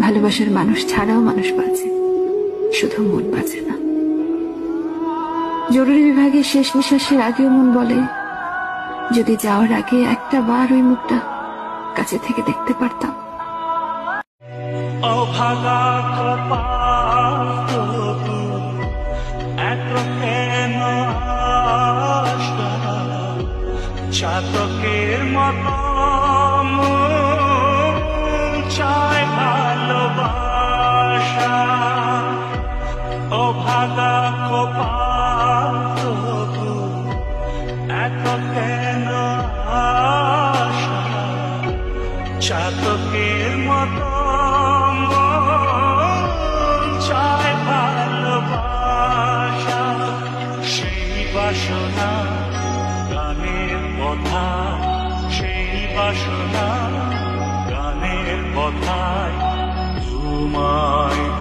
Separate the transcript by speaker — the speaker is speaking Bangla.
Speaker 1: ভালোবাসার মানুষ ছাড়াও মানুষ বাঁচে, শুধু মন বাঁচে না। জরুরি বিভাগে শেষ নিঃশ্বাসের আগেও মন বলে, যদি যাওয়ার আগে একটা বার ওই মুখটা কাছে থেকে দেখতে পারতাম।
Speaker 2: অভাগা কপাল তবু এত কেন আশা, চাতকের মতো মন চায় ভালোবাসা। অভাগা কপাল তবু এত কেন আশা, চাতকের মতো চায় ভালোবাসা। সেই বাসনা গানের কথা, সেই বাসনা